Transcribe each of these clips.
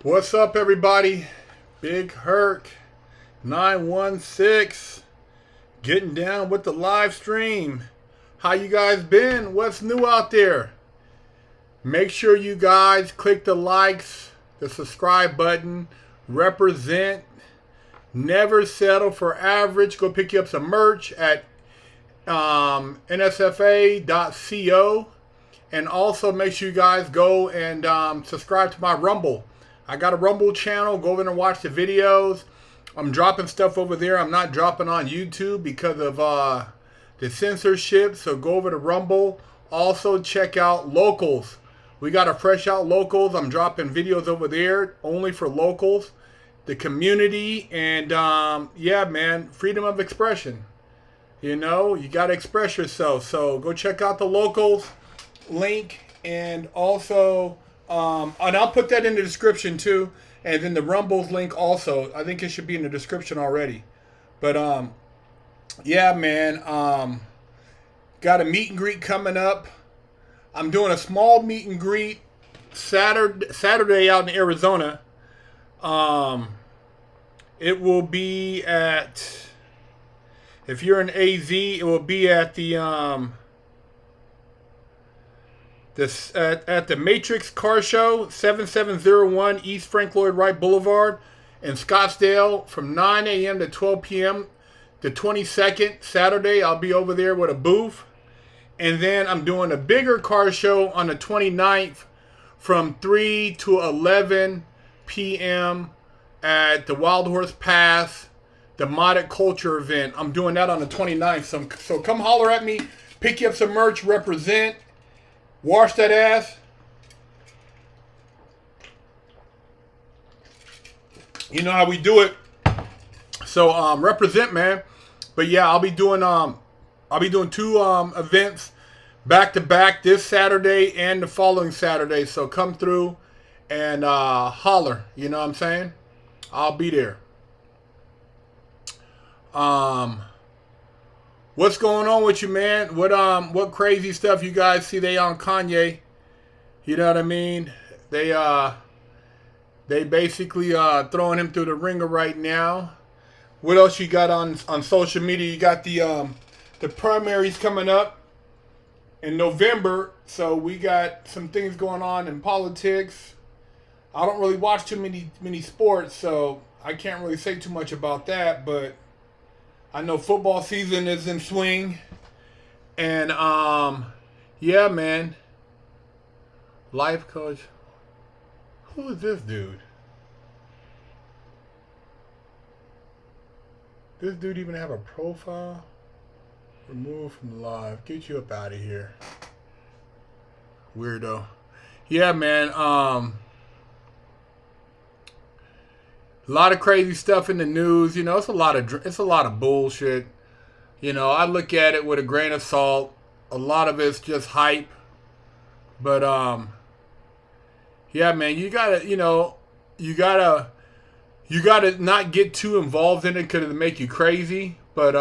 What's up, everybody? Big Herc916 getting down with the live stream. How you guys been? What's new out there? Make sure you guys click the likes, the subscribe button, represent, never settle for average. Go pick you up some merch at nsfa.co. And also make sure you guys go and subscribe to my Rumble. I got a Rumble channel. Go over there and watch the videos. I'm dropping stuff over there. I'm not dropping on YouTube because of the censorship. So go over to Rumble. Also check out Locals. We got a Fresh Out Locals. I'm dropping videos over there only for locals, the community, and yeah, man, freedom of expression. You know, you got to express yourself. So go check out the Locals link, and also and I'll put that in the description too, and then the Rumbles link also. I think it should be in the description already. But yeah, man, got a meet and greet coming up. I'm doing a small meet and greet Saturday out in Arizona. It will be at, if you're in AZ, it will be at the at the Matrix Car Show, 7701 East Frank Lloyd Wright Boulevard in Scottsdale from 9 a.m. to 12 p.m. The 22nd, Saturday, I'll be over there with a booth. And then I'm doing a bigger car show on the 29th from 3 to 11 p.m. at the Wild Horse Pass, the Modded Culture event. I'm doing that on the 29th. So come holler at me, pick you up some merch, represent. Wash that ass. You know how we do it. So represent, man. But yeah, I'll be doing two events back to back this Saturday and the following Saturday. So come through and holler. You know what I'm saying? I'll be there. What's going on with you, man? What crazy stuff you guys see they on Kanye? You know what I mean? They basically throwing him through the ringer right now. What else you got on social media? You got the primaries coming up in November, so we got some things going on in politics. I don't really watch too many sports, so I can't really say too much about that, but I know football season is in swing. And yeah, man. Life coach. Who is this dude? This dude even have a profile? Remove from live. Get you up out of here. Weirdo. Yeah, man. A lot of crazy stuff in the news. You know, it's a lot of bullshit. You know, I look at it with a grain of salt. A lot of it's just hype. But yeah, man, you gotta not get too involved in it because it'll make you crazy. But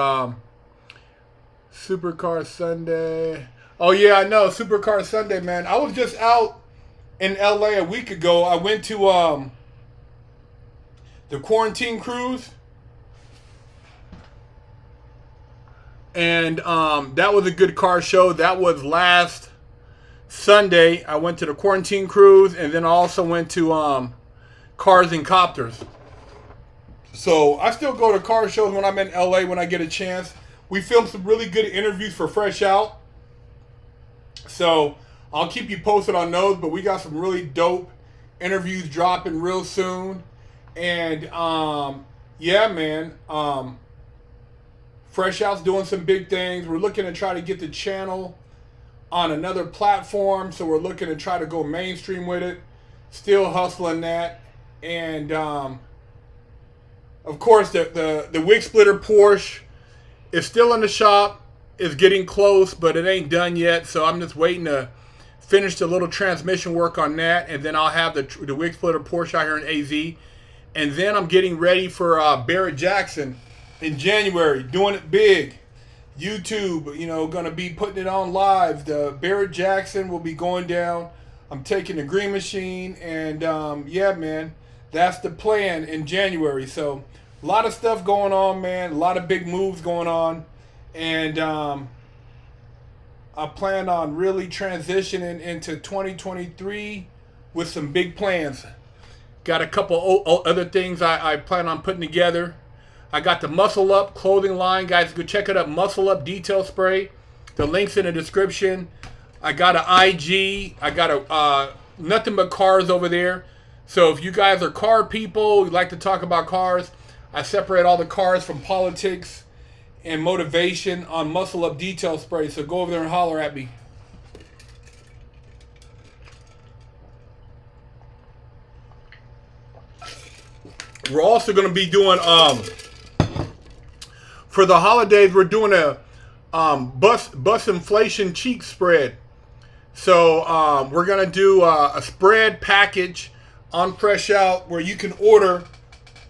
Supercar Sunday. Oh yeah, I know, Supercar Sunday, man. I was just out in LA a week ago. I went to the quarantine cruise, and that was a good car show. That was last Sunday. I went to the quarantine cruise, and then I also went to Cars and Copters. So I still go to car shows when I'm in LA when I get a chance. We filmed some really good interviews for Fresh Out, so I'll keep you posted on those. But we got some really dope interviews dropping real soon. And yeah, man, Fresh Out's doing some big things. We're looking to try to get the channel on another platform, so we're looking to try to go mainstream with it. Still hustling that. And of course, the wig splitter Porsche is still in the shop. It's getting close, but it ain't done yet. So I'm just waiting to finish the little transmission work on that, and then I'll have the wig splitter Porsche out here in AZ. And then I'm getting ready for Barrett Jackson in January, doing it big. YouTube, you know, going to be putting it on live. The Barrett Jackson will be going down. I'm taking the Green Machine, and yeah, man, That's the plan in January. So a lot of stuff going on, man. A lot of big moves going on. And I plan on really transitioning into 2023 with some big plans. Got a couple other things I plan on putting together. I got the Muscle Up clothing line. Guys, go check it out. Muscle Up Detail Spray. The link's in the description. I got an IG. I got a nothing but cars over there. So if you guys are car people, you like to talk about cars, I separate all the cars from politics and motivation on Muscle Up Detail Spray. So go over there and holler at me. We're also going to be doing, for the holidays, we're doing a bus inflation cheek spread. So we're going to do a spread package on Fresh Out where you can order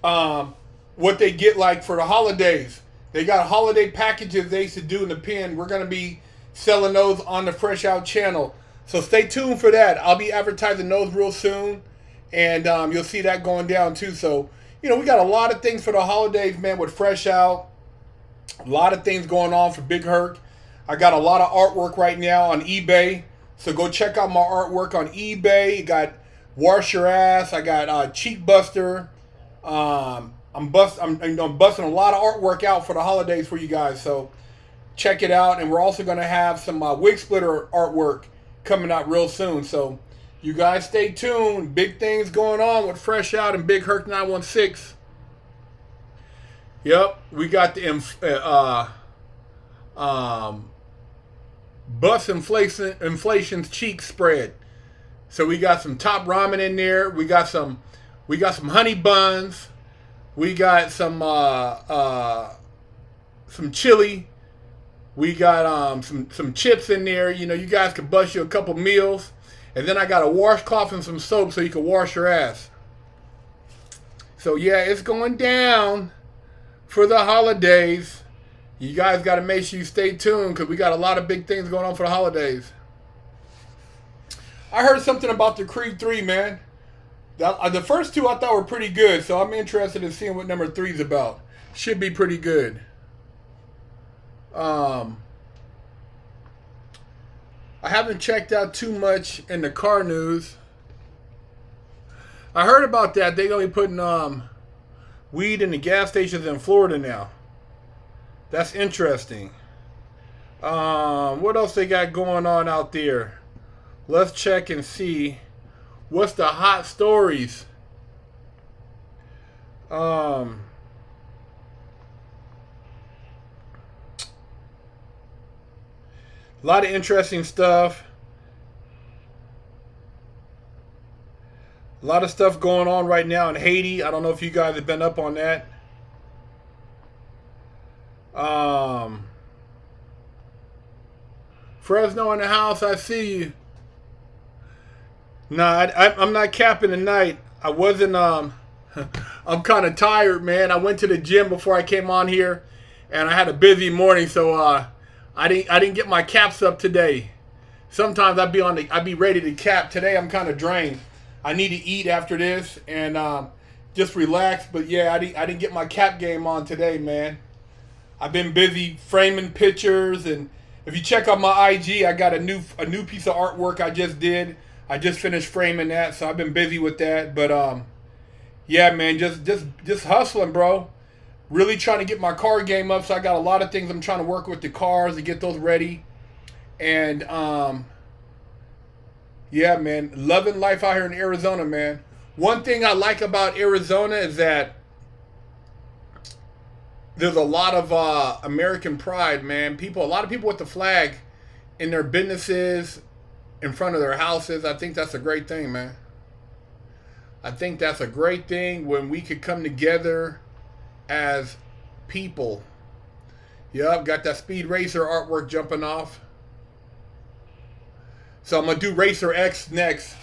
what they get like for the holidays. They got holiday packages they used to do in the pen. We're going to be selling those on the Fresh Out channel. So stay tuned for that. I'll be advertising those real soon. And you'll see that going down too. So, you know, we got a lot of things for the holidays, man, with Fresh Out. A lot of things going on for Big Herc. I got a lot of artwork right now on eBay. So go check out my artwork on eBay. You got Wash Your Ass. I got Cheek Buster. I'm busting a lot of artwork out for the holidays for you guys. So check it out. And we're also going to have some wig splitter artwork coming out real soon. So you guys stay tuned. Big things going on with Fresh Out and Big Herc916. Yep, we got the bus inflation's cheek spread. So we got some top ramen in there. We got some honey buns. We got some chili. We got some chips in there. You know, you guys can bust you a couple meals. And then I got a washcloth and some soap so you can wash your ass. So yeah, it's going down for the holidays. You guys got to make sure you stay tuned because we got a lot of big things going on for the holidays. I heard something about the Creed 3, man. The first two I thought were pretty good, so I'm interested in seeing what number 3 is about. Should be pretty good. I haven't checked out too much in the car news. I heard about that. They're going to be putting weed in the gas stations in Florida now. That's interesting. What else they got going on out there? Let's check and see. What's the hot stories? A lot of interesting stuff. A lot of stuff going on right now in Haiti. I don't know if you guys have been up on that. Fresno in the house, I see you. Nah, I'm not capping tonight. I wasn't, I'm kind of tired, man. I went to the gym before I came on here, and I had a busy morning, so I didn't get my caps up today. Sometimes I'd be ready to cap. Today I'm kind of drained. I need to eat after this and just relax. But yeah, I didn't get my cap game on today, man. I've been busy framing pictures, and if you check out my IG, I got a new piece of artwork I just did. I just finished framing that, so I've been busy with that. But yeah, man, just hustling, bro. Really trying to get my car game up. So I got a lot of things I'm trying to work with the cars to get those ready. And yeah, man, loving life out here in Arizona, man. One thing I like about Arizona is that there's a lot of American pride, man. A lot of people with the flag in their businesses, in front of their houses. I think that's a great thing, man. I think that's a great thing when we could come together as people. Yep, got that Speed Racer artwork jumping off. So I'm going to do Racer X next.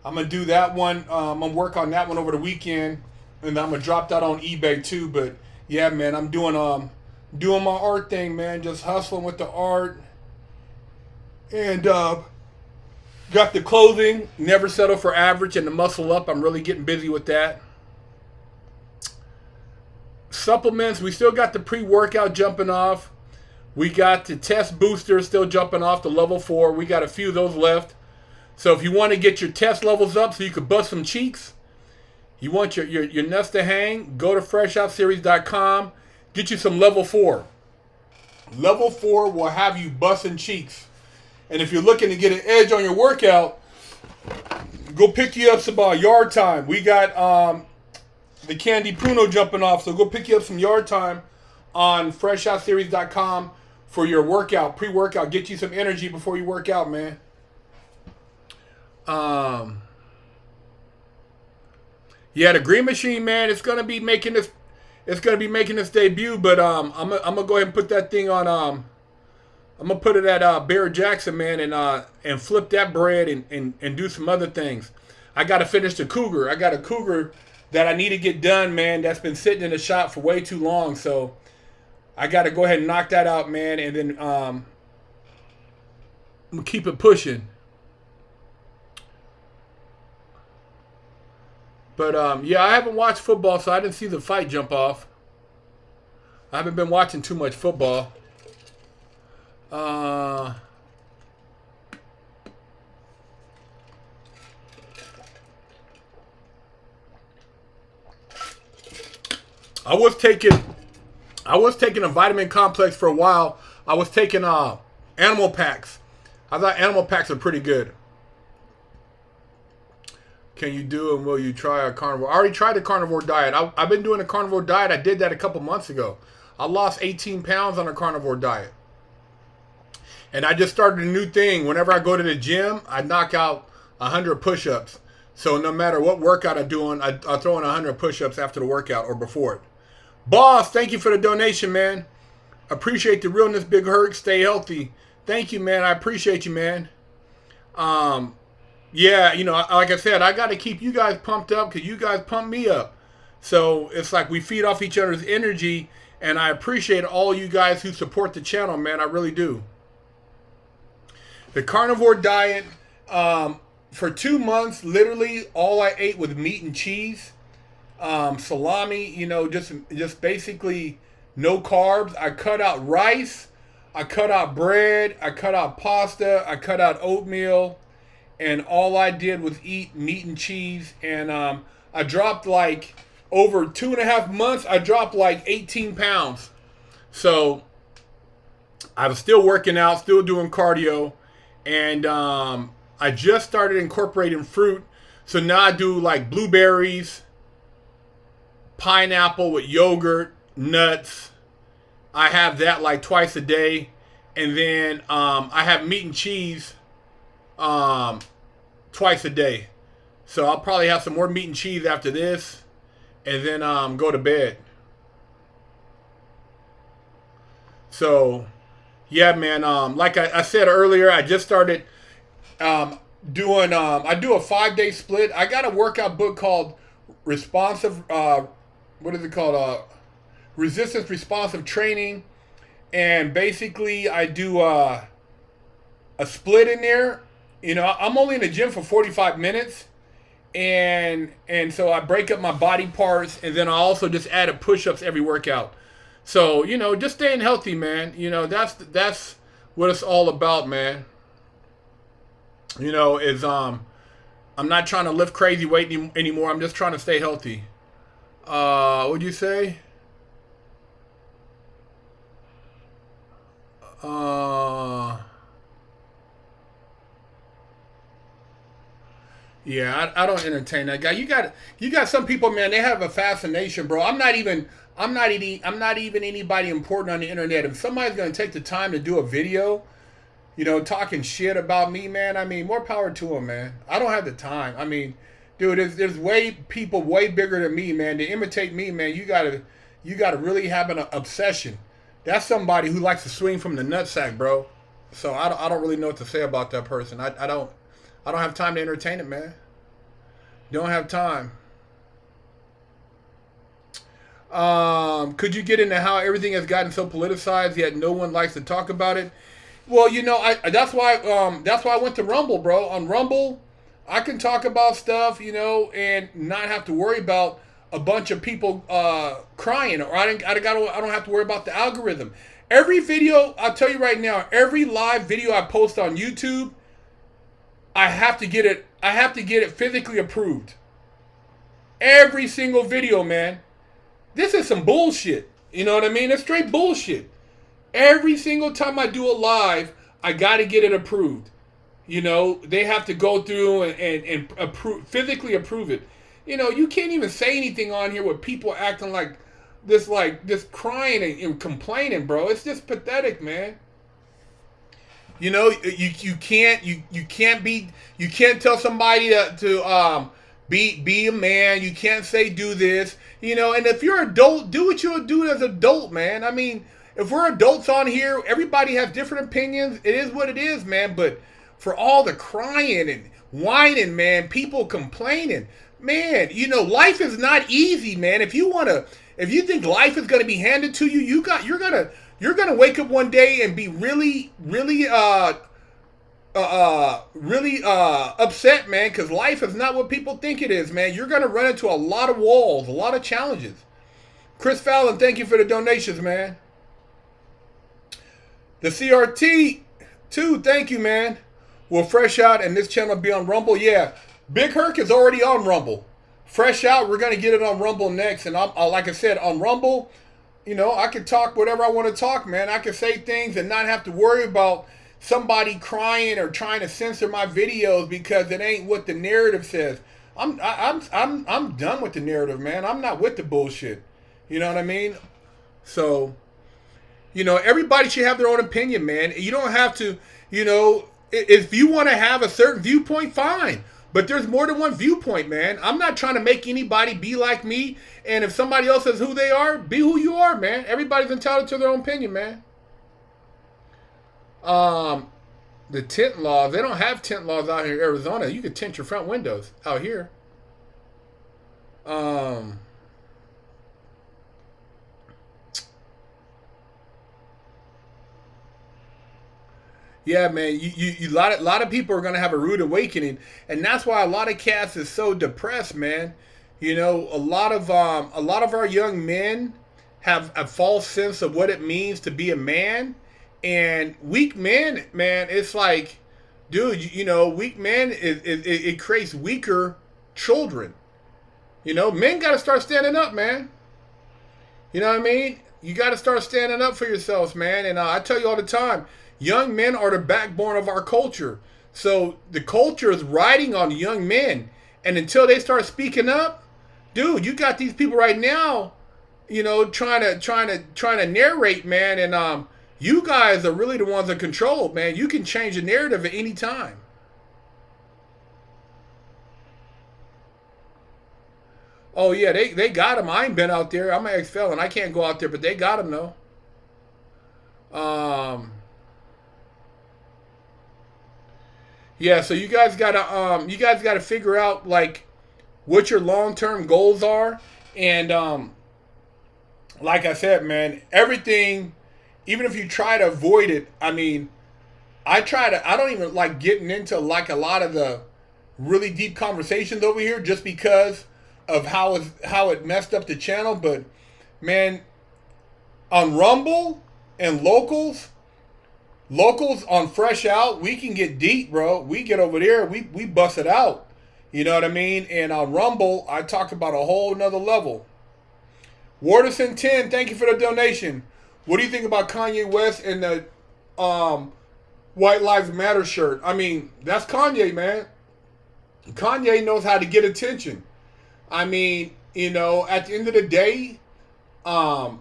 I'm going to do that one. I'm going to work on that one over the weekend. And I'm going to drop that on eBay too. But yeah, man, I'm doing my art thing, man. Just hustling with the art. And got the clothing, never settle for average, and the Muscle Up. I'm really getting busy with that. supplements, we still got the pre-workout jumping off. We got the test booster still jumping off the level 4. We got a few of those left. So if you want to get your test levels up so you could bust some cheeks, you want your nuts to hang, go to freshoutseries.com, get you some level 4. Level 4 will have you busting cheeks. And if you're looking to get an edge on your workout, go pick you up some yard time. We got the Candy Pruno jumping off, so go pick you up some yard time on freshoutseries.com for your workout, pre-workout. Get you some energy before you work out, man. Yeah, the Green Machine, man, it's gonna be making this. It's gonna be making its debut, but I'm gonna go ahead and put that thing on. I'm gonna put it at Bear Jackson, man, and flip that bread and do some other things. I gotta finish the Cougar. I got a Cougar that I need to get done, man. That's been sitting in the shop for way too long, so I gotta go ahead and knock that out, man, and then I'm gonna keep it pushing. But, yeah, I haven't watched football, so I didn't see the fight jump off. I haven't been watching too much football. I was taking a vitamin complex for a while. I was taking animal packs. I thought animal packs are pretty good. Can you do and will you try a carnivore? I already tried the carnivore diet. I've been doing a carnivore diet. I did that a couple months ago. I lost 18 pounds on a carnivore diet. And I just started a new thing. Whenever I go to the gym, I knock out 100 push-ups. So no matter what workout I'm doing, I'll throw in 100 push-ups after the workout or before it. Boss, thank you for the donation, man. Appreciate the realness, Big Herc. Stay healthy. Thank you, man. I appreciate you, man. Yeah, you know, like I said, I got to keep you guys pumped up because you guys pump me up. So it's like we feed off each other's energy, and I appreciate all you guys who support the channel, man. I really do. The carnivore diet, for 2 months, literally all I ate was meat and cheese, salami, you know, just basically no carbs. I cut out rice, I cut out bread, I cut out pasta, I cut out oatmeal. And all I did was eat meat and cheese. And I dropped like, over 2.5 months, I dropped like 18 pounds. So I was still working out, still doing cardio. And I just started incorporating fruit. So now I do like blueberries, pineapple with yogurt, nuts. I have that like twice a day. And then I have meat and cheese twice a day. So I'll probably have some more meat and cheese after this and then go to bed. So yeah, man, like I said earlier, I just started doing I do a 5-day split. I got a workout book called Responsive what is it called? Resistance Responsive Training. And basically I do a split in there. You know, I'm only in the gym for 45 minutes, and so I break up my body parts, and then I also just added push-ups every workout. So, you know, just staying healthy, man. You know, that's what it's all about, man. You know, is I'm not trying to lift crazy weight anymore. I'm just trying to stay healthy. What'd you say? Yeah, I don't entertain that guy. You got some people, man. They have a fascination, bro. I'm not even anybody important on the internet. If somebody's gonna take the time to do a video, you know, talking shit about me, man, I mean, more power to them, man. I don't have the time. I mean, dude, there's people way bigger than me, man. To imitate me, man, you gotta really have an obsession. That's somebody who likes to swing from the nutsack, bro. So I don't really know what to say about that person. I don't have time to entertain it, man. Don't have time. Could you get into how everything has gotten so politicized yet no one likes to talk about it? Well, you know, that's why I went to Rumble, bro. On Rumble, I can talk about stuff, you know, and not have to worry about a bunch of people crying, or I don't have to worry about the algorithm. Every video, I'll tell you right now, every live video I post on YouTube, I have to get it physically approved. Every single video, man. This is some bullshit. You know what I mean? It's straight bullshit. Every single time I do a live, I got to get it approved. You know, they have to go through and physically approve it. You know, you can't even say anything on here with people acting like this crying and complaining, bro. It's just pathetic, man. You know, you can't tell somebody to be a man. You can't say do this. You know, and if you're an adult, do what you'll do as an adult, man. I mean, if we're adults on here, everybody has different opinions. It is what it is, man. But for all the crying and whining, man, people complaining, man, you know, life is not easy, man. If you think life is gonna be handed to you, you're gonna wake up one day and be really upset, man, because life is not what people think it is, man. You're gonna run into a lot of walls, a lot of challenges. Chris Fallon, thank you for the donations, man. The CRT, too, thank you, man. Will Fresh Out and this channel be on Rumble? Yeah, Big Herc is already on Rumble. Fresh Out, we're gonna get it on Rumble next, and like I said, on Rumble, you know, I can talk whatever I want to talk, man. I can say things and not have to worry about somebody crying or trying to censor my videos because it ain't what the narrative says. I'm done with the narrative, man. I'm not with the bullshit. You know what I mean? So, you know, everybody should have their own opinion, man. You don't have to, you know, if you want to have a certain viewpoint, fine. But there's more than one viewpoint, man. I'm not trying to make anybody be like me. And if somebody else says who they are, be who you are, man. Everybody's entitled to their own opinion, man. The tint laws, they don't have tint laws out here in Arizona. You can tint your front windows out here. Yeah, man, a lot of people are gonna have a rude awakening, and that's why a lot of cats is so depressed, man. You know, a lot of our young men have a false sense of what it means to be a man, and weak men, man, it's like, dude, you know, weak men it creates weaker children. You know, men got to start standing up, man. You know what I mean? You got to start standing up for yourselves, man. And I tell you all the time, young men are the backbone of our culture. So the culture is riding on young men. And until they start speaking up, dude, you got these people right now, you know, trying to narrate, man. And you guys are really the ones that control, man. You can change the narrative at any time. Oh, yeah, they got him. I ain't been out there. I'm an ex-felon. I can't go out there, but they got him, though. Yeah, so you guys gotta figure out, like, what your long-term goals are. And like I said, man, everything, even if you try to avoid it, I mean, I don't even like getting into, like, a lot of the really deep conversations over here just because of how it messed up the channel. But man, on Rumble and locals on Fresh Out, we can get deep, bro. We get over there, we bust it out. You know what I mean? And on Rumble, I talk about a whole nother level. Warderson 10, thank you for the donation. What do you think about Kanye West and the White Lives Matter shirt? I mean, that's Kanye, man. Kanye knows how to get attention. I mean, you know, at the end of the day, I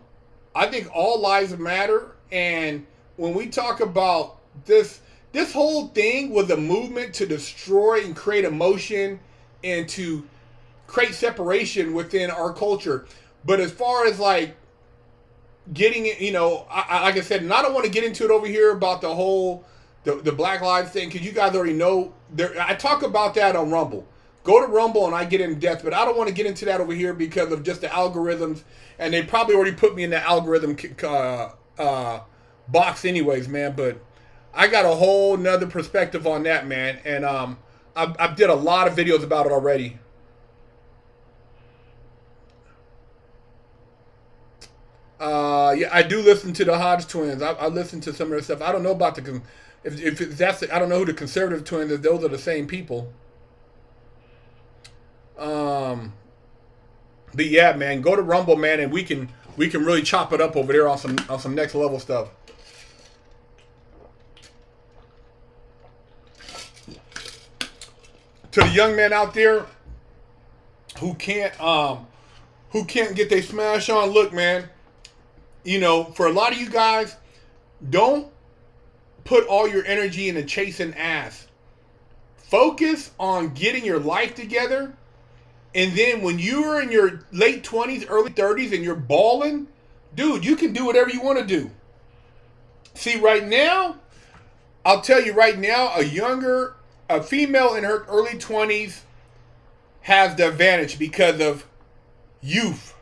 think all lives matter. And when we talk about this whole thing was a movement to destroy and create emotion and to create separation within our culture. But as far as like getting it, you know, like I said, and I don't want to get into it over here about the whole the Black Lives thing, because you guys already know. I talk about that on Rumble. Go to Rumble and I get in depth, but I don't want to get into that over here because of just the algorithms, and they probably already put me in the algorithm box anyways, man. But I got a whole nother perspective on that, man, and I did a lot of videos about it already. Yeah, I do listen to the Hodge twins. I listen to some of their stuff. I don't know about if that's I don't know who the conservative twins is. Those are the same people. But yeah, man, go to Rumble, man, and we can really chop it up over there on some next level stuff. To the young man out there who can't get their smash on, look, man, you know, for a lot of you guys, don't put all your energy into chasing ass. Focus on getting your life together. And then when you're in your late 20s, early 30s, and you're balling, dude, you can do whatever you want to do. See, right now, I'll tell you right now, a female in her early 20s has the advantage because of youth.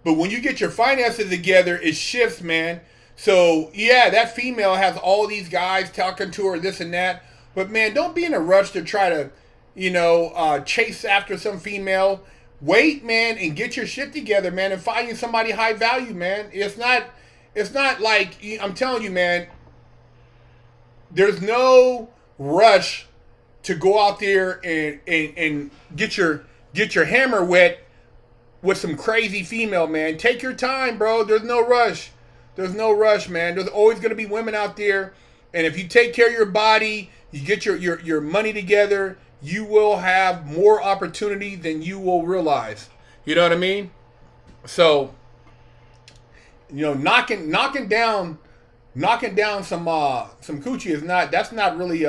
But when you get your finances together, it shifts, man. So, yeah, that female has all these guys talking to her, this and that. But, man, don't be in a rush to try to, you know, chase after some female. Wait, man, and get your shit together, man, and find you somebody high value, man. It's not like, I'm telling you, man, there's no rush to go out there and get your hammer wet with some crazy female, man. Take your time, bro. There's no rush. There's no rush, man. There's always going to be women out there. And if you take care of your body, you get your money together, you will have more opportunity than you will realize. You know what I mean? So, you know, knocking down some coochie is not, that's not really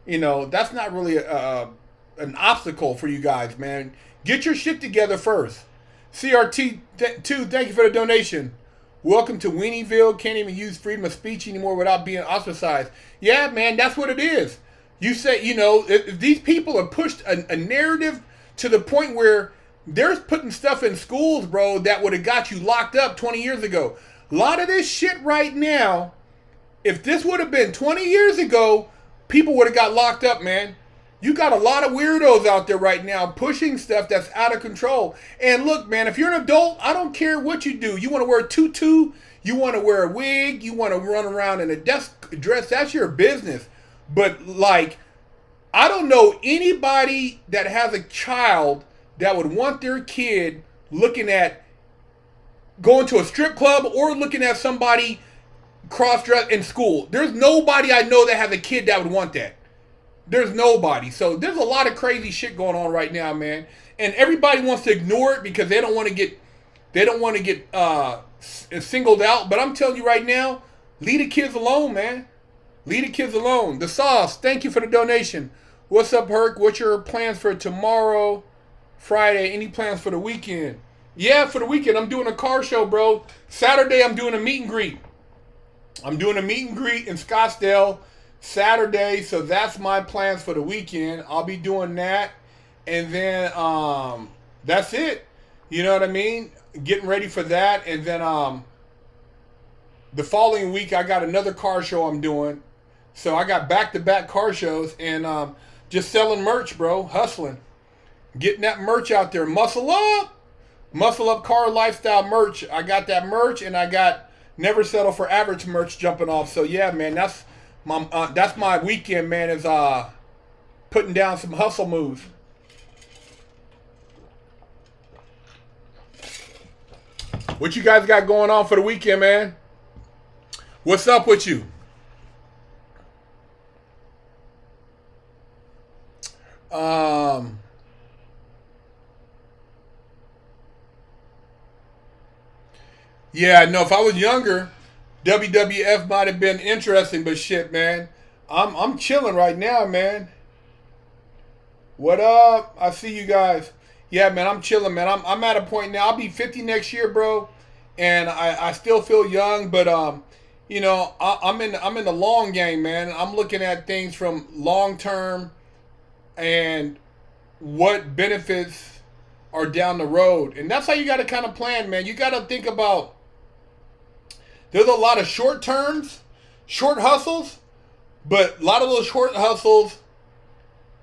you know, that's not really an obstacle for you guys, man. Get your shit together first. CRT2, thank you for the donation. Welcome to Weenieville. Can't even use freedom of speech anymore without being ostracized. Yeah, man, that's what it is. You say, you know, if these people have pushed a narrative to the point where they're putting stuff in schools, bro, that would have got you locked up 20 years ago. A lot of this shit right now, if this would have been 20 years ago, people would have got locked up, man. You got a lot of weirdos out there right now pushing stuff that's out of control. And look, man, if you're an adult, I don't care what you do. You want to wear a tutu, you want to wear a wig, you want to run around in a desk dress, that's your business. But, like, I don't know anybody that has a child that would want their kid looking at going to a strip club or looking at somebody cross-dressed in school. There's nobody I know that has a kid that would want that. There's nobody. So there's a lot of crazy shit going on right now, man. And everybody wants to ignore it because they don't want to get singled out. But I'm telling you right now, leave the kids alone, man. Leave the kids alone. The Sauce, thank you for the donation. What's up, Herc? What's your plans for tomorrow, Friday? Any plans for the weekend? Yeah, for the weekend, I'm doing a car show, bro. Saturday, I'm doing a meet and greet. I'm doing a meet and greet in Scottsdale Saturday, so that's my plans for the weekend. I'll be doing that, and then that's it. You know what I mean? Getting ready for that, and then the following week, I got another car show I'm doing. So I got back-to-back car shows and just selling merch, bro. Hustling. Getting that merch out there. Muscle up. Muscle up car lifestyle merch. I got that merch and I got Never Settle for Average merch jumping off. So yeah, man, that's my weekend, man, is putting down some hustle moves. What you guys got going on for the weekend, man? What's up with you? Yeah, no, if I was younger, WWF might have been interesting, but shit, man, I'm chilling right now, man. What up? I see you guys. Yeah, man, I'm chilling, man. I'm at a point now. I'll be 50 next year, bro, and I still feel young, but you know, I'm in the long game, man. I'm looking at things from long term and what benefits are down the road, and that's how you got to kind of plan, man. You got to think about. There's a lot of short terms, short hustles, but a lot of those short hustles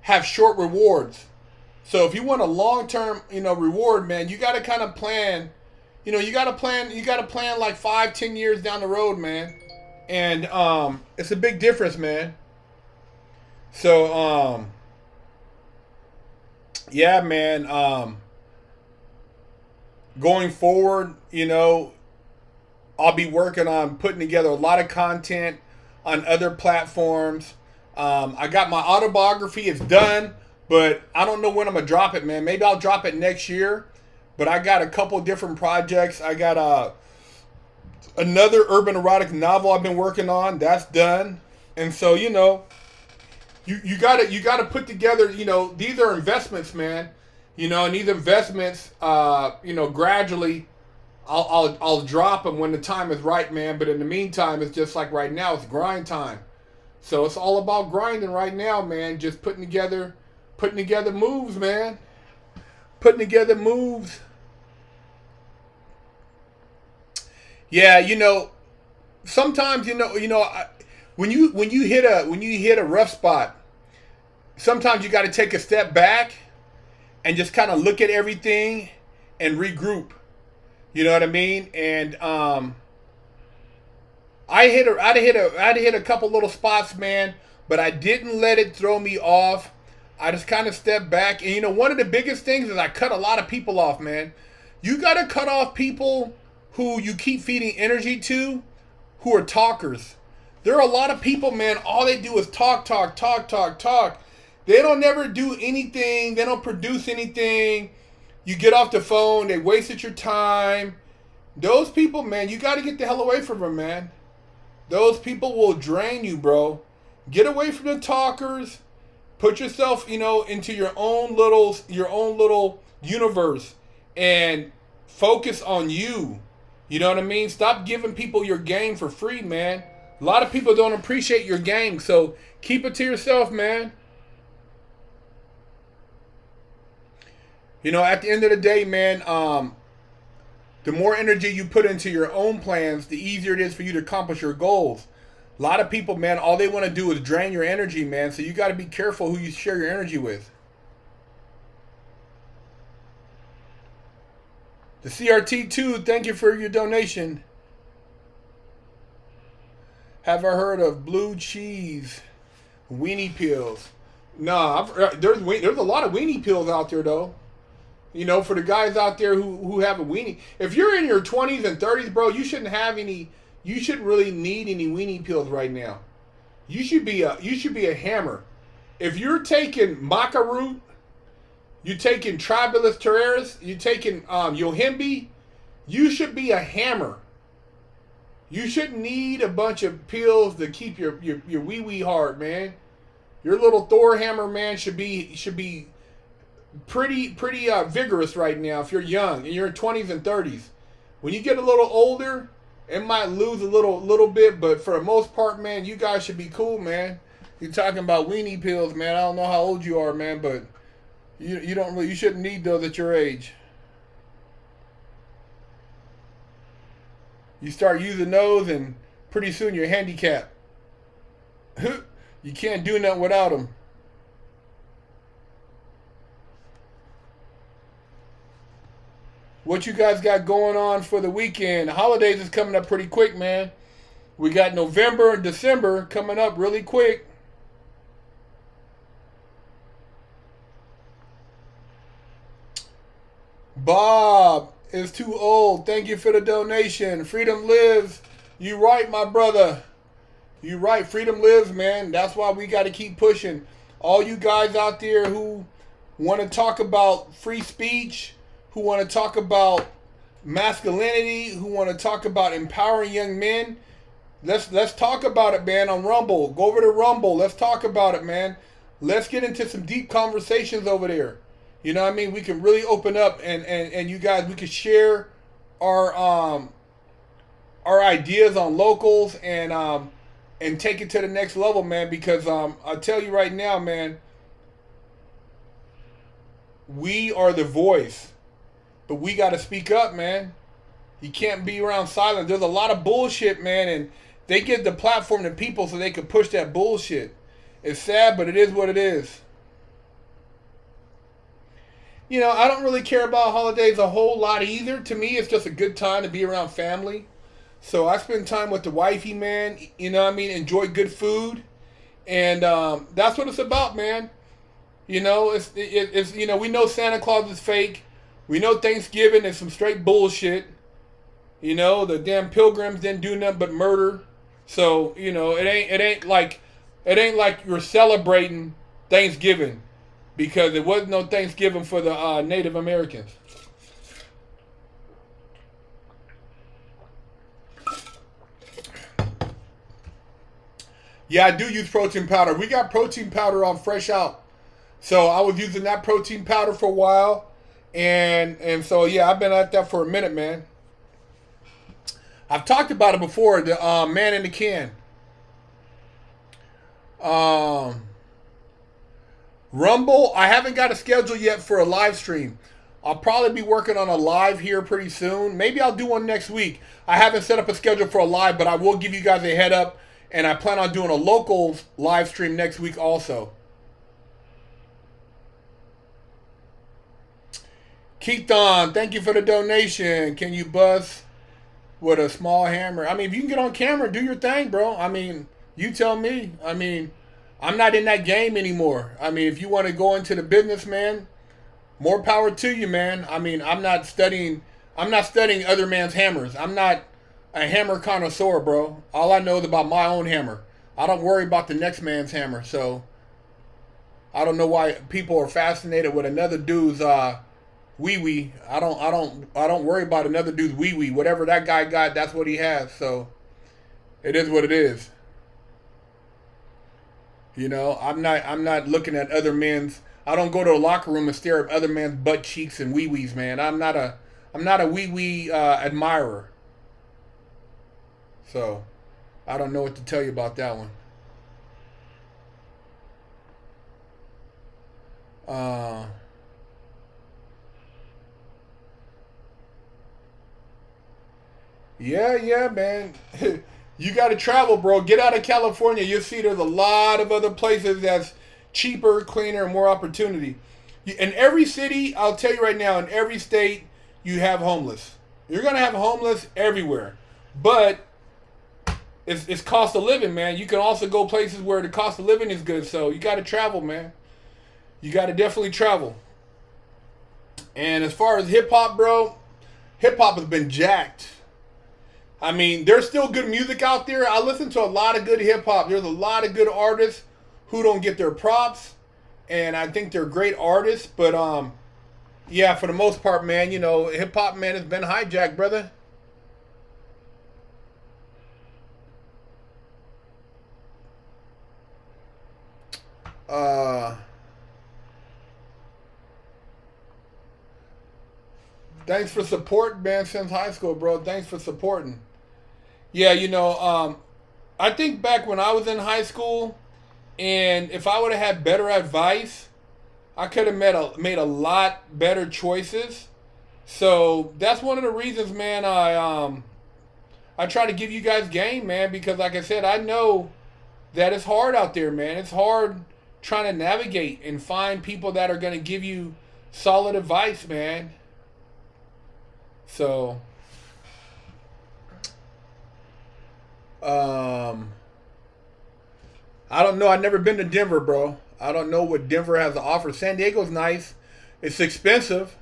have short rewards. So if you want a long-term, you know, reward, man, you got to kind of plan You know, you got to plan. You got to plan like 5, 10 years down the road, man. And it's a big difference, man. So yeah, man. Going forward, you know, I'll be working on putting together a lot of content on other platforms. I got my autobiography. It's done, but I don't know when I'm going to drop it, man. Maybe I'll drop it next year. But I got a couple different projects. I got another urban erotic novel I've been working on. That's done. And so, you know, you gotta put together, you know, these are investments, man. You know, and these investments, you know, gradually I'll drop them when the time is right, man. But in the meantime, it's just like right now, it's grind time. So it's all about grinding right now, man. Just putting together moves, man. Putting together moves. Yeah, you know, sometimes when you hit a rough spot, sometimes you got to take a step back and just kind of look at everything and regroup. You know what I mean? And I hit a couple little spots, man, but I didn't let it throw me off. I just kind of stepped back, and you know, one of the biggest things is I cut a lot of people off, man. You got to cut off people who you keep feeding energy to, who are talkers. There are a lot of people, man, all they do is talk. They don't never do anything. They don't produce anything. You get off the phone, they wasted your time. Those people, man, you got to get the hell away from them, man. Those people will drain you, bro. Get away from the talkers. Put yourself, you know, into your own little universe and focus on you. You know what I mean? Stop giving people your game for free, man. A lot of people don't appreciate your game, so keep it to yourself, man. You know, at the end of the day, man, the more energy you put into your own plans, the easier it is for you to accomplish your goals. A lot of people, man, all they want to do is drain your energy, man. So you got to be careful who you share your energy with. The CRT2, thank you for your donation. Have I heard of blue cheese weenie pills? Nah, there's a lot of weenie pills out there, though. You know, for the guys out there who have a weenie. If you're in your 20s and 30s, bro, you shouldn't have any. You shouldn't really need any weenie pills right now. You should be a hammer. If you're taking maca root, you're taking Tribulus terraris, you're taking yohimbe, you should be a hammer. You shouldn't need a bunch of pills to keep your wee wee hard, man. Your little Thor hammer, man, should be pretty vigorous right now if you're young and you're in 20s and 30s. When you get a little older, it might lose a little bit, but for the most part, man, you guys should be cool, man. You're talking about weenie pills, man. I don't know how old you are, man, but you shouldn't need those at your age. You start using those, and pretty soon you're handicapped. You can't do nothing without them. What you guys got going on for the weekend? The holidays is coming up pretty quick, man. We got November and December coming up really quick. Bob is too old. Thank you for the donation. Freedom lives. You right, my brother. You right. Freedom lives, man. That's why we got to keep pushing. All you guys out there who want to talk about free speech, who want to talk about masculinity, who want to talk about empowering young men, let's talk about it, man, on Rumble. Go over to Rumble. Let's talk about it, man. Let's get into some deep conversations over there. You know what I mean? We can really open up, and you guys, we can share our ideas on locals and take it to the next level, man. Because I'll tell you right now, man, we are the voice, but we got to speak up, man. You can't be around silent. There's a lot of bullshit, man, and they give the platform to people so they can push that bullshit. It's sad, but it is what it is. You know, I don't really care about holidays a whole lot either. To me, it's just a good time to be around family. So I spend time with the wifey, man. You know what I mean? Enjoy good food. And that's what it's about, man. You know, it's you know, we know Santa Claus is fake. We know Thanksgiving is some straight bullshit. You know, the damn pilgrims didn't do nothing but murder. So, you know, it ain't like you're celebrating Thanksgiving because it wasn't no Thanksgiving for the Native Americans. Yeah, I do use protein powder. We got protein powder on Fresh Out. So I was using that protein powder for a while. And so, yeah, I've been at that for a minute, man. I've talked about it before, the man in the can. Rumble, I haven't got a schedule yet for a live stream. I'll probably be working on a live here pretty soon. Maybe I'll do one next week. I haven't set up a schedule for a live, but I will give you guys a head up. And I plan on doing a local live stream next week also. Keaton, thank you for the donation. Can you bust with a small hammer? I mean, if you can get on camera, do your thing, bro. I mean, you tell me. I mean, I'm not in that game anymore. I mean, if you want to go into the business, man, more power to you, man. I mean, I'm not studying other man's hammers. I'm not a hammer connoisseur, bro. All I know is about my own hammer. I don't worry about the next man's hammer. So I don't know why people are fascinated with another dude's wee-wee. I don't worry about another dude's wee-wee. Whatever that guy got, that's what he has. So it is what it is. You know, I'm not looking at other men's. I don't go to a locker room and stare at other men's butt cheeks and wee-wees, man. I'm not a wee-wee admirer. So I don't know what to tell you about that one. Yeah, man. You got to travel, bro. Get out of California. You'll see there's a lot of other places that's cheaper, cleaner, and more opportunity. In every city, I'll tell you right now, in every state, you have homeless. You're going to have homeless everywhere. But it's cost of living, man. You can also go places where the cost of living is good. So you got to travel, man. You got to definitely travel. And as far as hip-hop, bro, hip-hop has been jacked. I mean, there's still good music out there. I listen to a lot of good hip-hop. There's a lot of good artists who don't get their props. And I think they're great artists. But, yeah, for the most part, man, you know, hip-hop, man, has been hijacked, brother. Thanks for support, man, since high school, bro. Thanks for supporting. Yeah, you know, I think back when I was in high school, and if I would have had better advice, I could have made a lot better choices. So that's one of the reasons, man, I try to give you guys game, man, because like I said, I know that it's hard out there, man. It's hard trying to navigate and find people that are going to give you solid advice, man. So, I don't know. I've never been to Denver, bro. I don't know what Denver has to offer. San Diego's nice. It's expensive.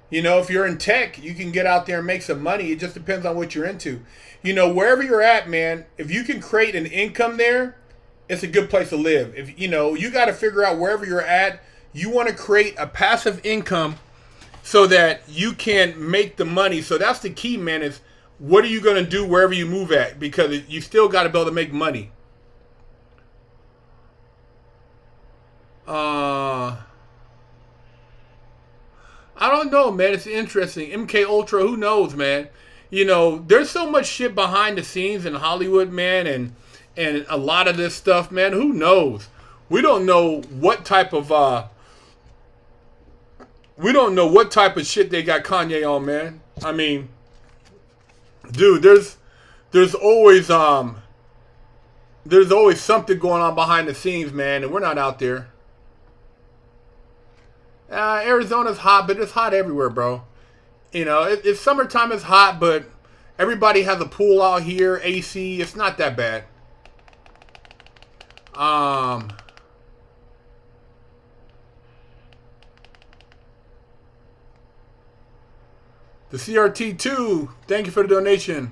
You know, if you're in tech, you can get out there and make some money. It just depends on what you're into. You know, wherever you're at, man, if you can create an income there, it's a good place to live. If you know, you got to figure out wherever you're at, you want to create a passive income so that you can make the money. So that's the key, man, is what are you going to do wherever you move at? Because you still got to be able to make money. I don't know, man. It's interesting. MK Ultra, who knows, man? You know, there's so much shit behind the scenes in Hollywood, man, and a lot of this stuff, man. Who knows? We don't know what type of shit they got Kanye on, man. I mean, dude, there's always something going on behind the scenes, man, and we're not out there. Arizona's hot, but it's hot everywhere, bro. You know, it's summertime. It's hot, but everybody has a pool out here, AC. It's not that bad. The CRT2, thank you for the donation.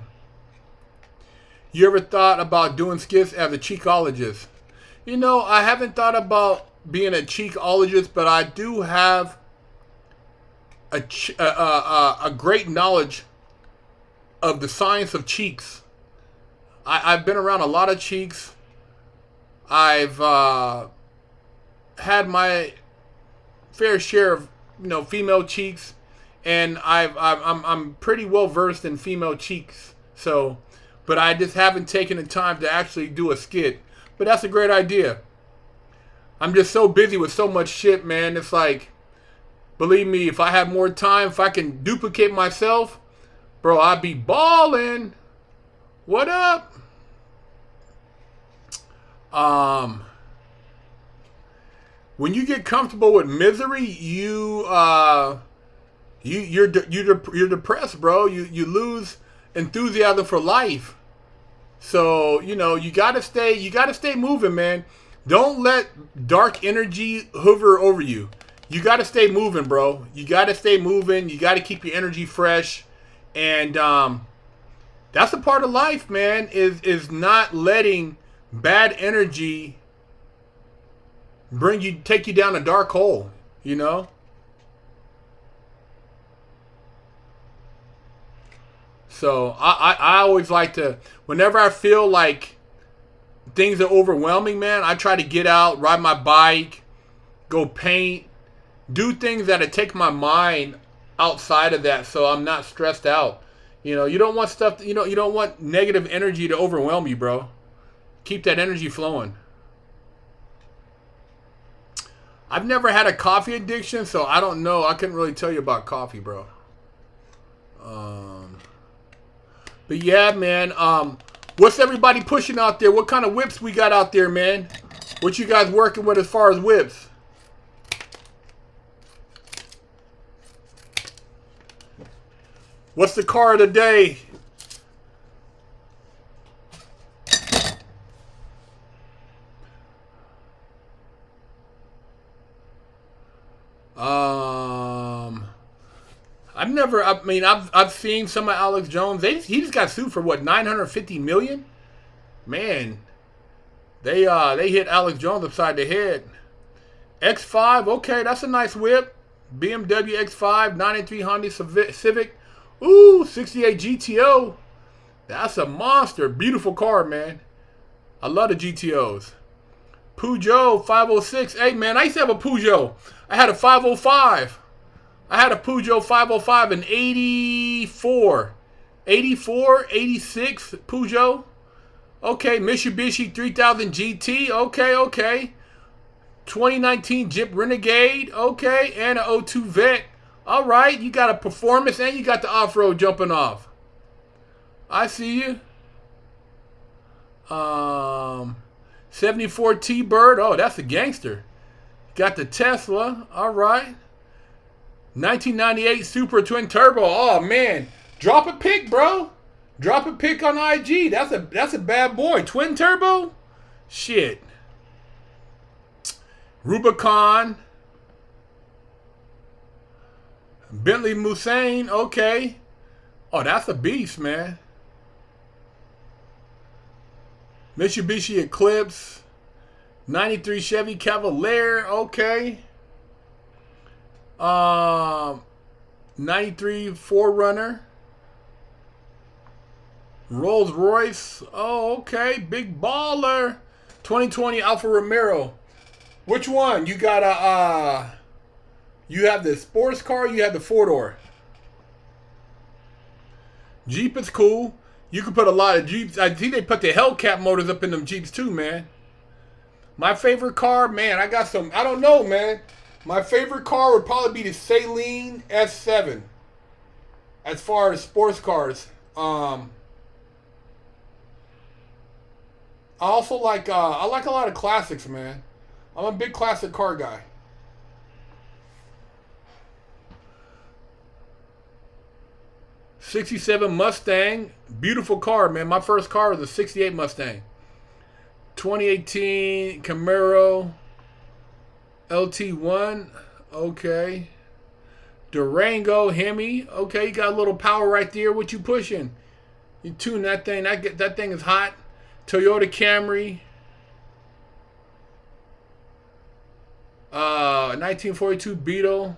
You ever thought about doing skits as a cheekologist? You know, I haven't thought about being a cheekologist, but I do have a great knowledge of the science of cheeks. I've been around a lot of cheeks. I've had my fair share of, you know, female cheeks, and I'm pretty well versed in female cheeks. So, but I just haven't taken the time to actually do a skit. But that's a great idea. I'm just so busy with so much shit, man. It's like, believe me, if I have more time, if I can duplicate myself, bro, I'd be balling. What up? When you get comfortable with misery, you're depressed, bro. You lose enthusiasm for life. So, you know, you gotta stay moving, man. Don't let dark energy hover over you. You gotta stay moving, bro. You gotta stay moving. You gotta keep your energy fresh. And that's a part of life, man, is not letting bad energy take you down a dark hole, you know? So I always like to, whenever I feel like things are overwhelming, man, I try to get out, ride my bike, go paint, do things that take my mind outside of that, so I'm not stressed out. You know, you don't want stuff, you don't want negative energy to overwhelm you, bro. Keep that energy flowing. I've never had a coffee addiction, so I don't know. I couldn't really tell you about coffee, bro. But yeah, man. What's everybody pushing out there? What kind of whips we got out there, man? What you guys working with as far as whips? What's the car of the day? I've seen some of Alex Jones. He just got sued for what, 950 million? Man, they hit Alex Jones upside the head. X5, okay, that's a nice whip. BMW X5, 93 Honda Civic. Ooh, 68 GTO. That's a monster. Beautiful car, man. I love the GTOs. Peugeot 506. Hey, man, I used to have a Peugeot. I had a 505. I had a Peugeot 505 in 84. 84, 86 Peugeot. Okay, Mitsubishi 3000 GT. Okay. 2019 Jeep Renegade. Okay, and an O2 Vet. All right, you got a performance and you got the off-road jumping off. I see you. 74 T-Bird. Oh, that's a gangster. Got the Tesla. All right. 1998 Super Twin Turbo. Oh, man. Drop a pic, bro. Drop a pic on IG. That's a bad boy. Twin Turbo? Shit. Rubicon. Bentley Mulsanne. Okay. Oh, that's a beast, man. Mitsubishi Eclipse. 93 Chevy Cavalier. Okay. 93 4Runner. Rolls Royce. Oh, okay. Big baller. 2020 Alfa Romero. Which one? You got a you have the sports car, you have the 4-door. Jeep is cool. You can put a lot of Jeeps. I think they put the Hellcat motors up in them Jeeps too, man. My favorite car, man, I got some, I don't know, man. My favorite car would probably be the Saleen S7. As far as sports cars. I also like, I like a lot of classics, man. I'm a big classic car guy. 67 Mustang. Beautiful car, man. My first car was a 68 Mustang. 2018 Camaro LT1. Okay. Durango Hemi. Okay, you got a little power right there. What you pushing? You tune that thing. That thing is hot. Toyota Camry. 1942 Beetle.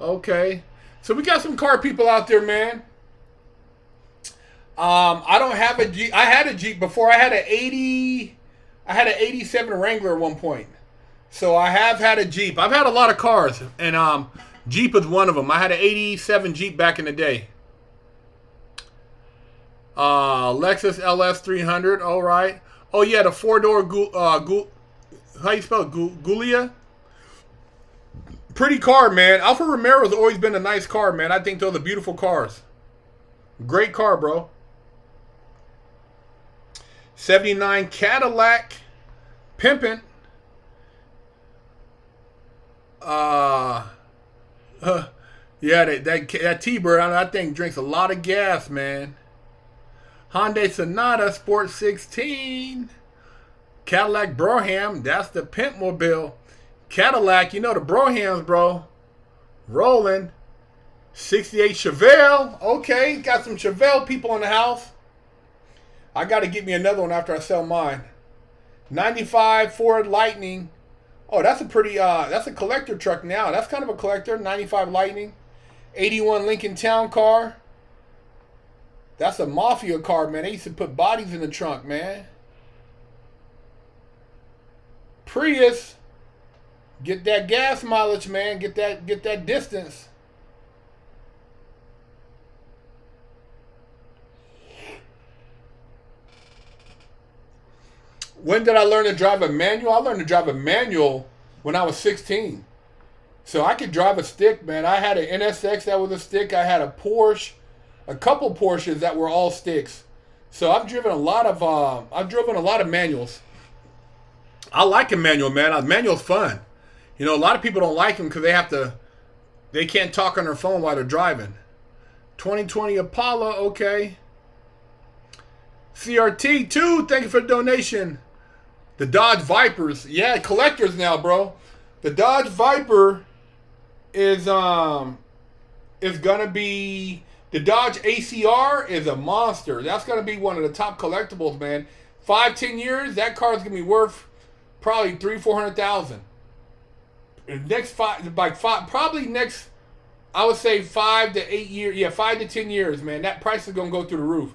Okay. So we got some car people out there, man. I don't have a Jeep. I had a Jeep before. I had an 87 Wrangler at one point. So I have had a Jeep. I've had a lot of cars, and Jeep is one of them. I had an 87 Jeep back in the day. Lexus LS 300. All right. Oh yeah, the four-door how you spell it? Giulia? Pretty car, man. Alfa Romeo's always been a nice car, man. I think those are beautiful cars. Great car, bro. 79 Cadillac Pimpin'. Yeah, that T-Bird, that thing drinks a lot of gas, man. Hyundai Sonata Sport 16. Cadillac Brougham, that's the Pimp Mobile. Cadillac, you know the Broughams, bro. Rolling. 68 Chevelle. Okay, got some Chevelle people in the house. I got to get me another one after I sell mine. 95 Ford Lightning. Oh, that's a pretty, that's a collector truck now. That's kind of a collector. 95 Lightning. 81 Lincoln Town Car. That's a mafia car, man. They used to put bodies in the trunk, man. Prius. Get that gas mileage, man. Get that distance. When did I learn to drive a manual? I learned to drive a manual when I was 16. So I could drive a stick, man. I had an NSX that was a stick. I had a Porsche, a couple Porsches that were all sticks. So I've driven a lot of manuals. I like a manual, man. A manual's fun. You know, a lot of people don't like them because they can't talk on their phone while they're driving. 2020 Impala, okay. CRT 2, thank you for the donation. The Dodge Vipers, yeah, collectors now, bro. The Dodge Viper is gonna be, the Dodge ACR is a monster. That's gonna be one of the top collectibles, man. 5-10 years, that car is gonna be worth probably $300,000-400,000. Next probably next, I would say 5 to 8 years. Yeah, 5 to 10 years, man. That price is gonna go through the roof.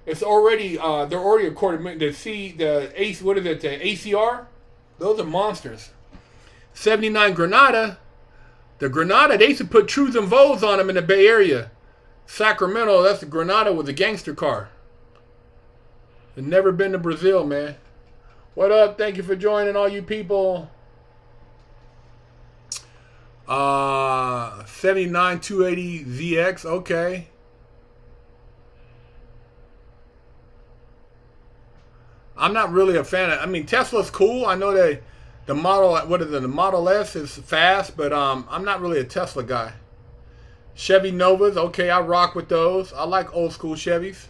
It's already, they're already according to the ACR. Those are monsters. 79 Granada. The Granada, they used to put Trues and Vows on them in the Bay Area. Sacramento, that's the Granada with a gangster car. I've never been to Brazil, man. What up? Thank you for joining, all you people. 79 280 ZX, okay. I'm not really a fan of, I mean, Tesla's cool. I know the Model, the Model S is fast, but I'm not really a Tesla guy. Chevy Novas, okay, I rock with those. I like old school Chevys.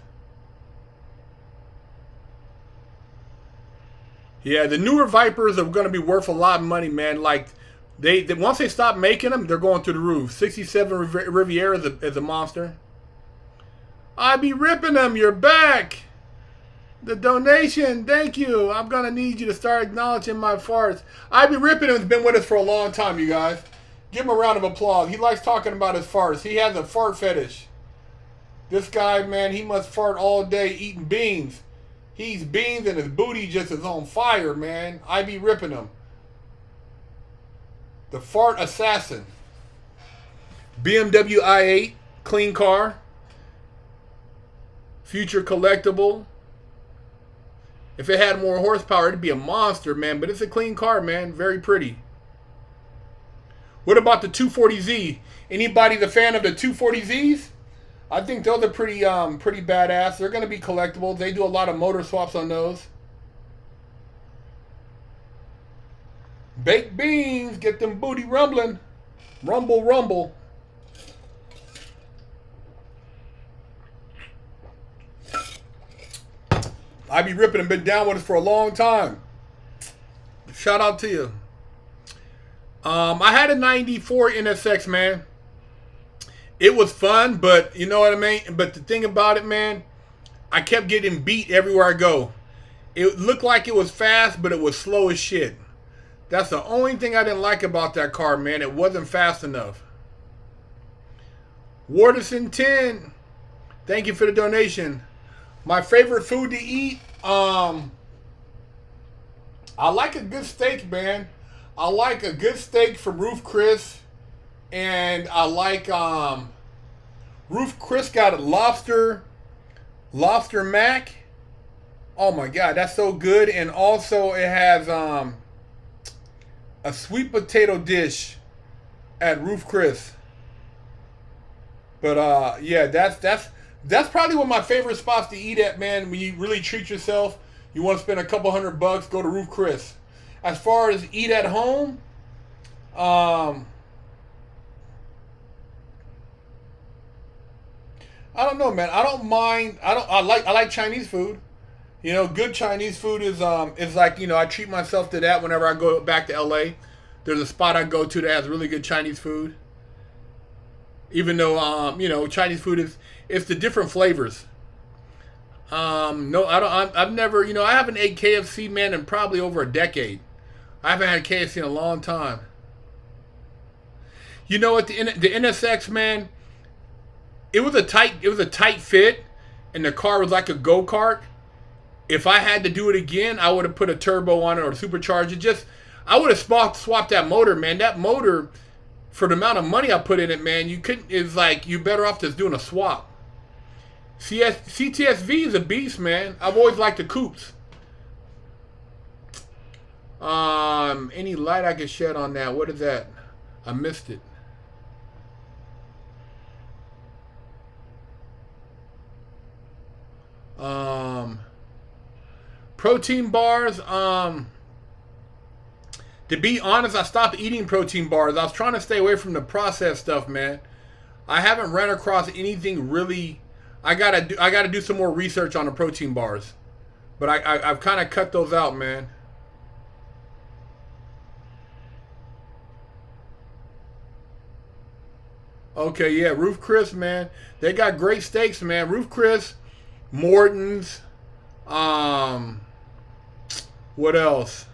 Yeah, the newer Vipers are going to be worth a lot of money, man. Like, they once they stop making them, they're going through the roof. 67 Riviera is a monster. I be ripping them. You're back. The donation, thank you. I'm going to need you to start acknowledging my farts. I be ripping him has been with us for a long time, you guys. Give him a round of applause. He likes talking about his farts. He has a fart fetish. This guy, man, he must fart all day eating beans. He eats beans and his booty just is on fire, man. I be ripping him. The fart assassin. BMW i8, clean car. Future collectible. If it had more horsepower, it'd be a monster, man. But it's a clean car, man. Very pretty. What about the 240Z? Anybody the fan of the 240Zs? I think those are pretty badass. They're going to be collectibles. They do a lot of motor swaps on those. Baked beans, get them booty rumbling. Rumble, rumble. I be ripping and been down with us for a long time. Shout out to you. I had a 94 NSX, man. It was fun, but you know what I mean? But the thing about it, man, I kept getting beat everywhere I go. It looked like it was fast, but it was slow as shit. That's the only thing I didn't like about that car, man. It wasn't fast enough. Warderson 10, thank you for the donation. My favorite food to eat, I like a good steak, man. I like a good steak from Roof Chris, and I like Roof Chris got a lobster mac. Oh my god, that's so good. And also it has a sweet potato dish at Roof Chris. But yeah, that's probably one of my favorite spots to eat at, man. When you really treat yourself, you want to spend a couple $100, go to Roof Chris. As far as eat at home, I don't know, man. I don't mind. I like Chinese food. You know, good Chinese food is like, you know, I treat myself to that whenever I go back to LA. There's a spot I go to that has really good Chinese food. Even though you know, Chinese food it's the different flavors. No, I've never, you know, I haven't ate KFC, man, in probably over a decade. I haven't had KFC in a long time. You know what, the NSX, man, it was a tight fit, and the car was like a go-kart. If I had to do it again, I would have put a turbo on it or supercharged it. I would have swapped that motor, man. That motor, for the amount of money I put in it, man, it's like you're better off just doing a swap. CTSV is a beast, man. I've always liked the coupes. Any light I could shed on that? What is that? I missed it. Protein bars. To be honest, I stopped eating protein bars. I was trying to stay away from the processed stuff, man. I haven't run across anything really. I gotta do some more research on the protein bars, but I've kind of cut those out, man. Okay, yeah, Roof Chris, man. They got great steaks, man. Roof Chris, Morton's, what else?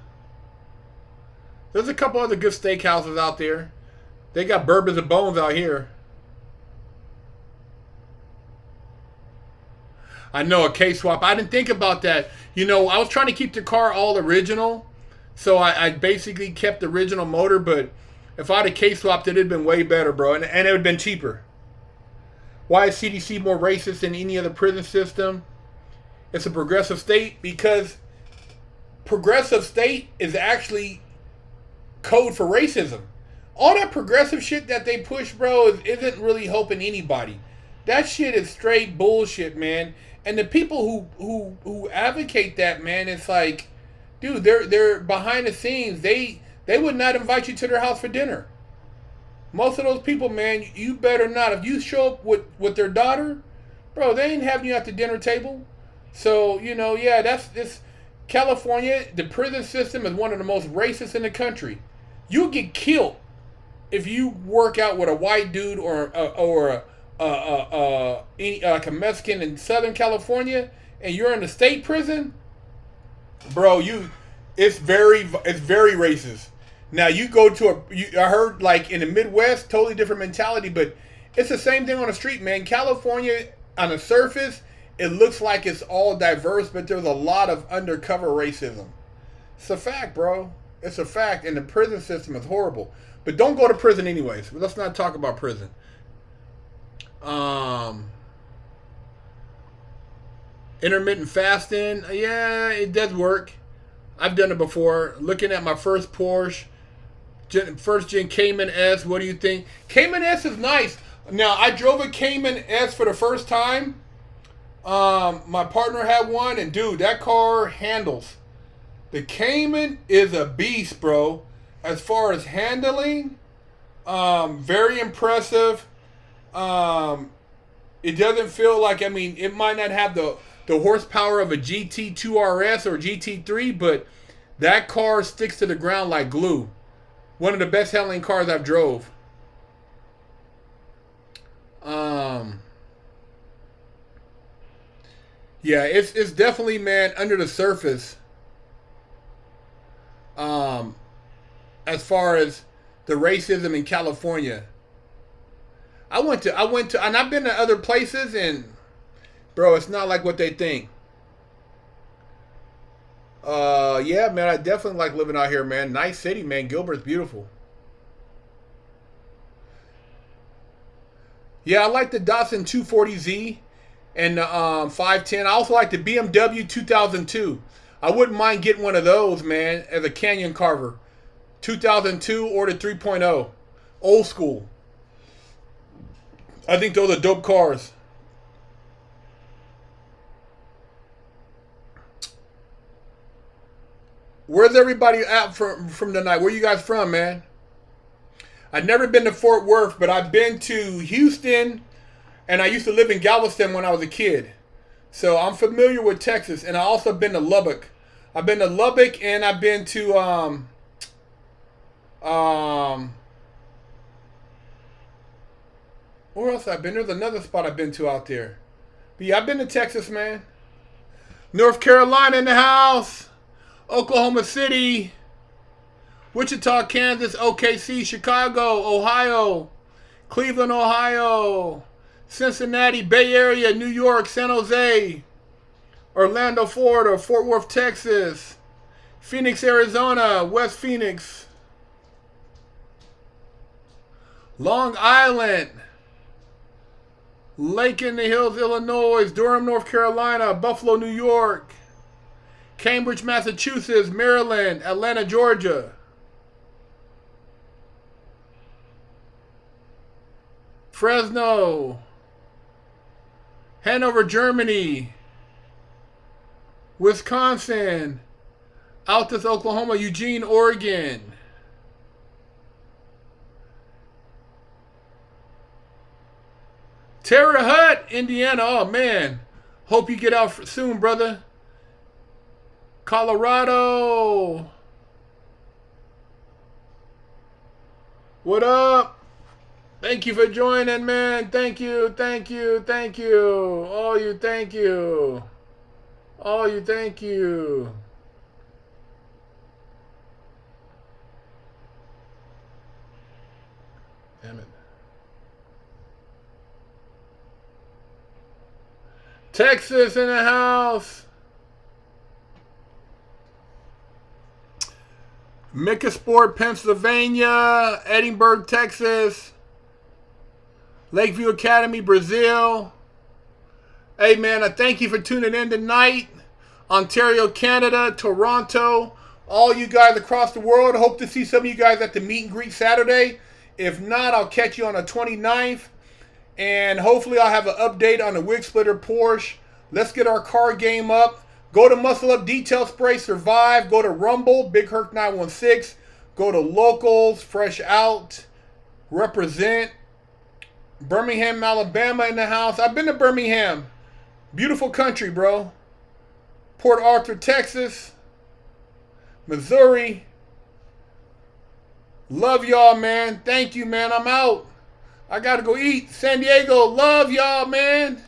There's a couple other good steakhouses out there. They got Bourbons and Bones out here. I know, a K-swap. I didn't think about that. You know, I was trying to keep the car all original, so I basically kept the original motor, but if I had a K-swapped, it'd have been way better, bro, and it would have been cheaper. Why is CDC more racist than any other prison system? It's a progressive state, because progressive state is actually code for racism. All that progressive shit that they push, bro, isn't really helping anybody. That shit is straight bullshit, man. And the people who advocate that, man, it's like, dude, they're behind the scenes. They would not invite you to their house for dinner. Most of those people, man, you better not. If you show up with their daughter, bro, they ain't having you at the dinner table. So, you know, yeah, this California, the prison system is one of the most racist in the country. You'll get killed if you work out with a white dude or like a Mexican in Southern California, and you're in the state prison, bro. It's very racist. Now you go to I heard like in the Midwest, totally different mentality, but it's the same thing on the street, man. California, on the surface, it looks like it's all diverse, but there's a lot of undercover racism. It's a fact, bro. It's a fact, and the prison system is horrible. But don't go to prison anyways. Let's not talk about prison. Intermittent fasting, yeah, it does work. I've done it before. Looking at my first Porsche, first gen Cayman S. What do you think? Cayman S is nice. Now, I drove a Cayman S for the first time. My partner had one, and dude, that car handles. The Cayman is a beast, bro. As far as handling, very impressive. It doesn't feel like, I mean, it might not have the horsepower of a GT2 RS or GT3, but that car sticks to the ground like glue. One of the best handling cars I've drove. Yeah, it's definitely, man, under the surface. As far as the racism in California, I went to, and I've been to other places, and bro, it's not like what they think. Yeah, man, I definitely like living out here, man. Nice city, man. Gilbert's beautiful. Yeah, I like the Datsun 240Z and the 510. I also like the BMW 2002. I wouldn't mind getting one of those, man, as a Canyon Carver. 2002 or the 3.0. Old school. I think those are dope cars. Where's everybody at from tonight? Where you guys from, man? I've never been to Fort Worth, but I've been to Houston, and I used to live in Galveston when I was a kid. So I'm familiar with Texas, and I also been to Lubbock. I've been to Lubbock, and I've been to where else I've been? There's another spot I've been to out there. But yeah, I've been to Texas, man. North Carolina in the house. Oklahoma City. Wichita, Kansas, OKC, Chicago, Ohio, Cleveland, Ohio, Cincinnati, Bay Area, New York, San Jose, Orlando, Florida, Fort Worth, Texas, Phoenix, Arizona, West Phoenix, Long Island, Lake in the Hills, Illinois, Durham, North Carolina, Buffalo, New York, Cambridge, Massachusetts, Maryland, Atlanta, Georgia, Fresno, Hanover, Germany, Wisconsin, Altus, Oklahoma, Eugene, Oregon, Terre Haute, Indiana. Oh, man. Hope you get out soon, brother. Colorado. What up? Thank you for joining, man. Thank you, thank you, thank you. Oh, you, thank you. Oh, you, thank you. Damn it. Texas in the house. Mickasport, Pennsylvania. Edinburgh, Texas. Lakeview Academy, Brazil. Hey, man, I thank you for tuning in tonight. Ontario, Canada, Toronto, all you guys across the world. Hope to see some of you guys at the meet and greet Saturday. If not, I'll catch you on the 29th. And hopefully I'll have an update on the Wig Splitter Porsche. Let's get our car game up. Go to Muscleup Detail Spray, Survive. Go to Rumble, Big Herc916. Go to Locals, Fresh Out, Represent. Birmingham, Alabama in the house. I've been to Birmingham. Beautiful country, bro. Port Arthur, Texas. Missouri. Love y'all, man. Thank you, man. I'm out. I got to go eat. San Diego, love y'all, man.